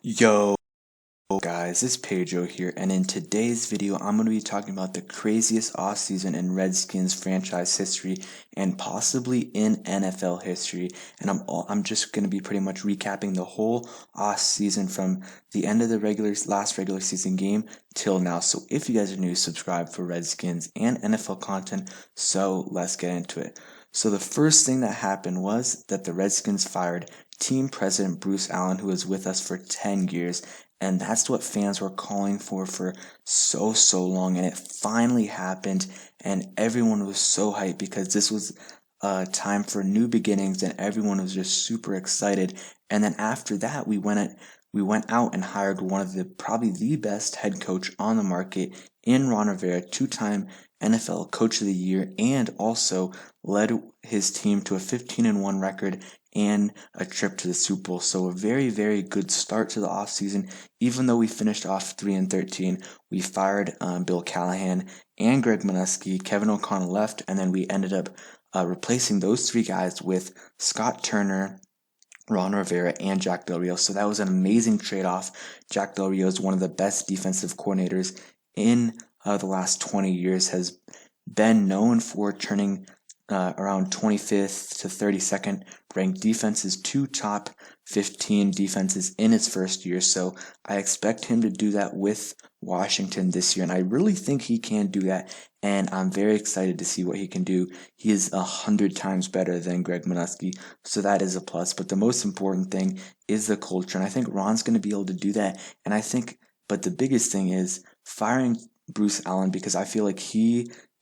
Yo guys, it's Pedro here, and in today's video I'm going to be talking about the craziest offseason in Redskins franchise history and possibly in NFL history. And I'm just going to be pretty much recapping the whole offseason from the end of the last regular season game till now. So if you guys are new, subscribe for Redskins and NFL content. So let's get into it. So the first thing that happened was that the Redskins fired team president Bruce Allen, who was with us for 10 years, and that's what fans were calling for so long, and it finally happened, and everyone was so hyped because this was a time for new beginnings, and everyone was just super excited. And then after that, we went out and hired one of probably the best head coach on the market in Ron Rivera, two-time NFL Coach of the Year, and also led his team to a 15-1 record and a trip to the Super Bowl. So a very, very good start to the offseason. Even though we finished off 3-13, we fired Bill Callahan and Greg Minuski. Kevin O'Connell left, and then we ended up replacing those three guys with Scott Turner, Ron Rivera, and Jack Del Rio. So that was an amazing trade-off. Jack Del Rio is one of the best defensive coordinators in the last 20 years, has been known for turning around 25th to 32nd ranked defenses to top 15 defenses in his first year. So I expect him to do that with Washington this year, and I really think he can do that, and I'm very excited to see what he can do. He is 100 times better than Greg Minuski, so that is a plus. But the most important thing is the culture, and I think Ron's going to be able to do that. But the biggest thing is firing Bruce Allen, because I feel like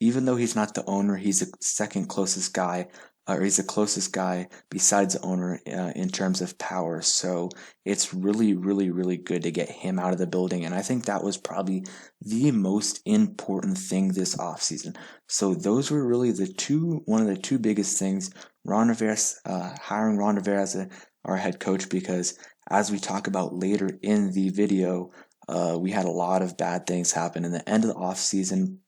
even though he's not the owner, he's the second closest guy, or he's the closest guy besides the owner in terms of power. So it's really, really, really good to get him out of the building. And I think that was probably the most important thing this offseason. So those were really one of the two biggest things. Hiring Ron Rivera as our head coach, because as we talk about later in the video, we had a lot of bad things happen in the end of the offseason.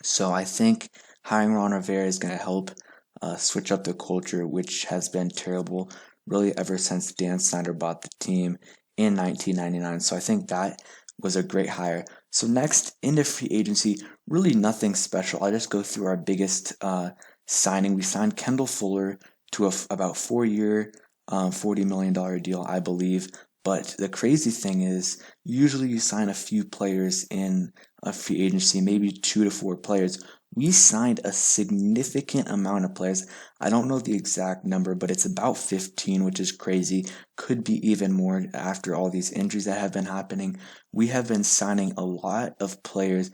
So I think hiring Ron Rivera is going to help switch up the culture, which has been terrible really ever since Dan Snyder bought the team in 1999. So I think that was a great hire. So next, into free agency, really nothing special. I'll just go through our biggest signing. We signed Kendall Fuller to about 4-year, $40 million deal, I believe. But the crazy thing is, usually you sign a few players in a free agency, maybe 2 to 4 players. We signed a significant amount of players. I don't know the exact number, but it's about 15, which is crazy. Could be even more after all these injuries that have been happening. We have been signing a lot of players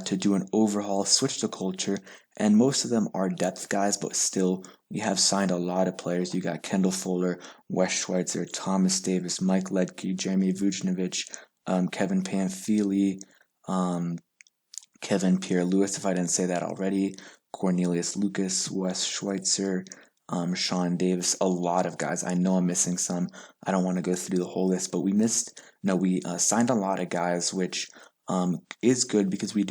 to do an overhaul, switch the culture, and most of them are depth guys, but still, we have signed a lot of players. You got Kendall Fuller, Wes Schweitzer, Thomas Davis, Mike Ledke, Jeremy Vujnovic, Kevin Pamphili, Kevin Pierre-Louis, if I didn't say that already, Cornelius Lucas, Wes Schweitzer, Sean Davis, a lot of guys. I know I'm missing some. I don't want to go through the whole list, but we signed a lot of guys, which is good because we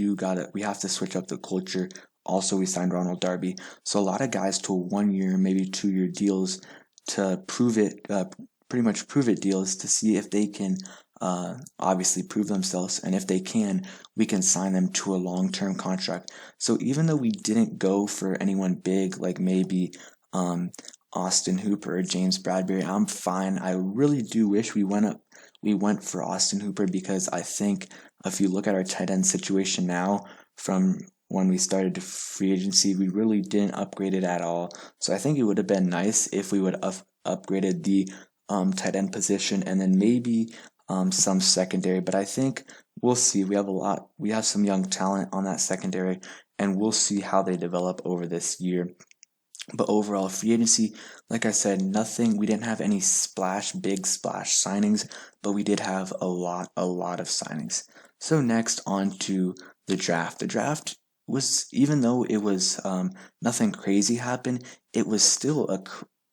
have to switch up the culture. Also, we signed Ronald Darby. So a lot of guys to 1-year, maybe 2-year deals to pretty much prove it deals to see if they can obviously prove themselves. And if they can, we can sign them to a long-term contract. So even though we didn't go for anyone big, like maybe Austin Hooper or James Bradbury, I'm fine. I really do wish we went for Austin Hooper, because I think if you look at our tight end situation now from when we started free agency, we really didn't upgrade it at all. So I think it would have been nice if we would have upgraded the tight end position and then maybe some secondary. But I think we'll see. We have some young talent on that secondary, and we'll see how they develop over this year. But overall, free agency, like I said, nothing. We didn't have any big splash signings, but we did have a lot of signings. So next, on to the draft. The draft was, even though it was nothing crazy happened, it was still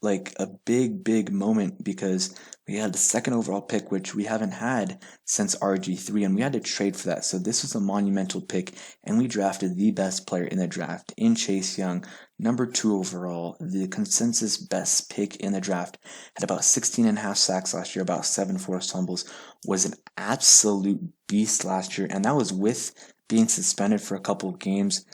like a big moment because we had the second overall pick, which we haven't had since RG3, and we had to trade for that. So this was a monumental pick, and we drafted the best player in the draft in Chase Young, number 2 overall, the consensus best pick in the draft. Had about 16 and a half sacks last year, about 7 forced fumbles, was an absolute beast last year, and that was with being suspended for a couple of games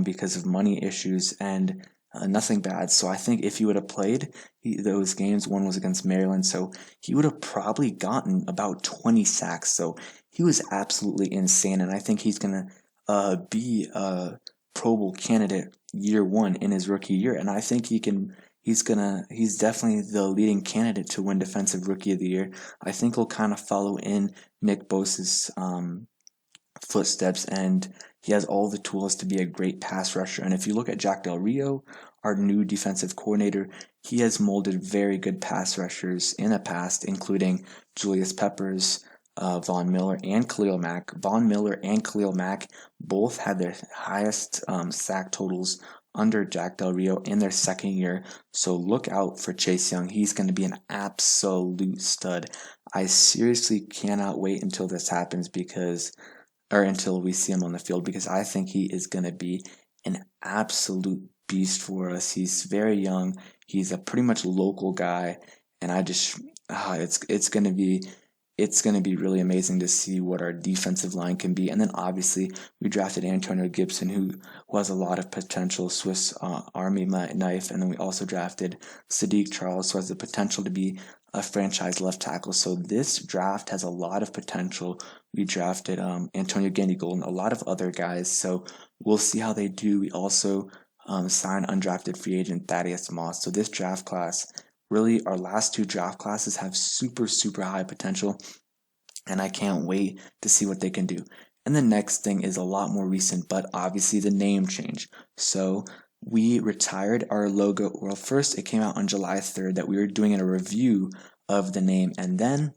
because of money issues and nothing bad. So I think if he would have played those games, one was against Maryland, so he would have probably gotten about 20 sacks. So he was absolutely insane, and I think he's going to be a Pro Bowl candidate year 1 in his rookie year, and I think he's definitely the leading candidate to win Defensive Rookie of the Year. I think he'll kind of follow in Nick Bosa's footsteps, and he has all the tools to be a great pass rusher. And if you look at Jack Del Rio, our new defensive coordinator, he has molded very good pass rushers in the past, including Julius Peppers, Von Miller, and Khalil Mack. Von Miller and Khalil Mack both had their highest sack totals under Jack Del Rio in their second year. So look out for Chase Young. He's going to be an absolute stud. I seriously cannot wait until this happens until we see him on the field, because I think he is going to be an absolute beast for us. He's very young. He's a pretty much local guy, and it's going to be really amazing to see what our defensive line can be. And then obviously we drafted Antonio Gibson, who has a lot of potential, Swiss Army knife, and then we also drafted Sadiq Charles, who has the potential to be a franchise left tackle. So this draft has a lot of potential. We drafted Antonio Gandy-Golden, a lot of other guys, so we'll see how they do. We also signed undrafted free agent Thaddeus Moss. So this draft class, really our last 2 draft classes have super high potential, and I can't wait to see what they can do. And the next thing is a lot more recent, but obviously the name change. So we retired our logo. Well, first it came out on July 3rd that we were doing a review of the name, and then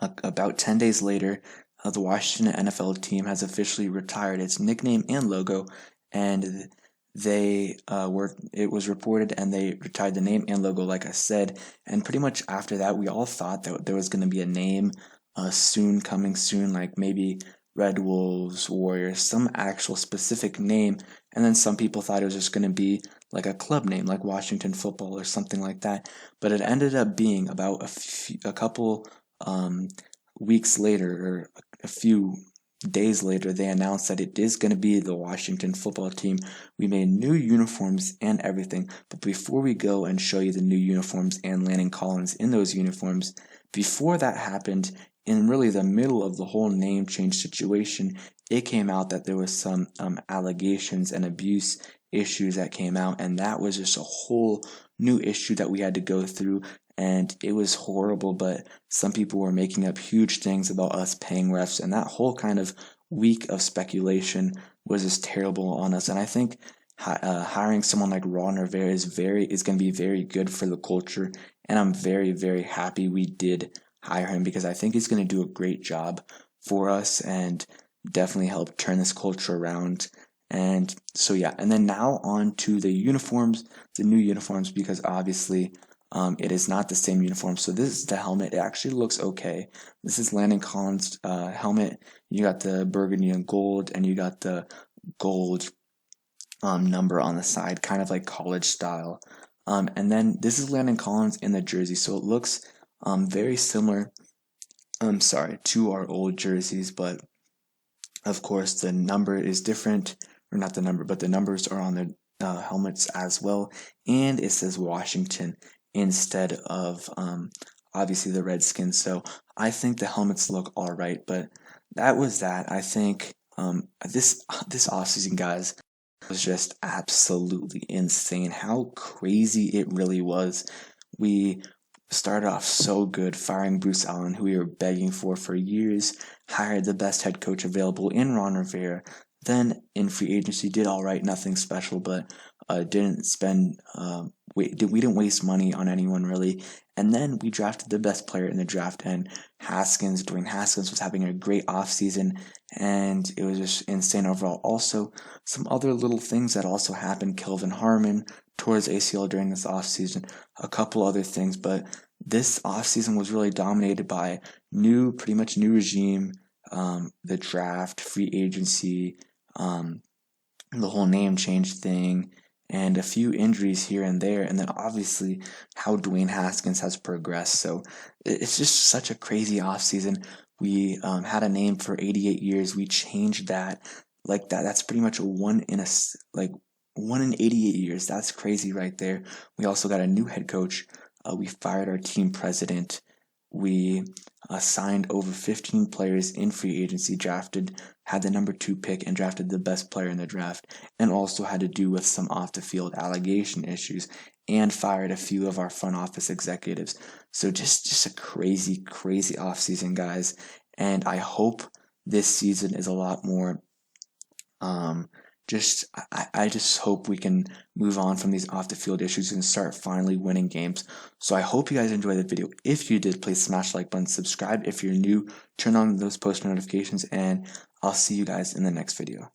about 10 days later, the Washington NFL team has officially retired its nickname and logo, and it was reported, and they retired the name and logo, like I said. And pretty much after that, we all thought that there was going to be a name coming soon, like maybe Red Wolves, Warriors, some actual specific name. And then some people thought it was just going to be like a club name, like Washington Football or something like that. But it ended up being about a couple weeks later, or a few days later, they announced that it is going to be the Washington Football Team. We made new uniforms and everything. But before we go and show you the new uniforms and Landon Collins in those uniforms, before that happened, in really the middle of the whole name change situation, it came out that there was some allegations and abuse issues that came out, and that was just a whole new issue that we had to go through, and it was horrible. But some people were making up huge things about us paying refs, and that whole kind of week of speculation was just terrible on us. And I think hiring someone like Ron Rivera is going to be very good for the culture, and I'm very happy we did hire him, because I think he's going to do a great job for us and definitely help turn this culture around. And so yeah, and then now on to the uniforms, the new uniforms, because obviously it is not the same uniform. So this is the helmet. It actually looks okay. This is Landon Collins' helmet. You got the burgundy and gold, and you got the gold number on the side, kind of like college style. And then this is Landon Collins in the jersey, so it looks very similar, to our old jerseys, but of course the number is different, or not the number, but the numbers are on the helmets as well, and it says Washington instead of obviously the Redskins. So I think the helmets look all right, but that was that. I think this offseason, guys, was just absolutely insane. How crazy it really was. We started off so good, firing Bruce Allen, who we were begging for years, hired the best head coach available in Ron Rivera, then in free agency did all right, nothing special, but didn't spend we didn't waste money on anyone really. And then we drafted the best player in the draft, and Dwayne Haskins was having a great offseason, and it was just insane overall. Also, some other little things that also happened. Kelvin Harmon tore his ACL during this offseason, a couple other things, but this offseason was really dominated by pretty much new regime, the draft, free agency, the whole name change thing, and a few injuries here and there, and then obviously how Dwayne Haskins has progressed. So it's just such a crazy offseason. We had a name for 88 years. We changed that like that. That's pretty much a one in 88 years. That's crazy right there. We also got a new head coach. We fired our team president. We signed over 15 players in free agency, had the number 2 pick, and drafted the best player in the draft, and also had to do with some off the field allegation issues, and fired a few of our front office executives. So just a crazy offseason, guys. And I hope this season is a lot more I just hope we can move on from these off the field issues and start finally winning games. So I hope you guys enjoyed the video. If you did, please smash the like button, subscribe if you're new, turn on those post notifications, and I'll see you guys in the next video.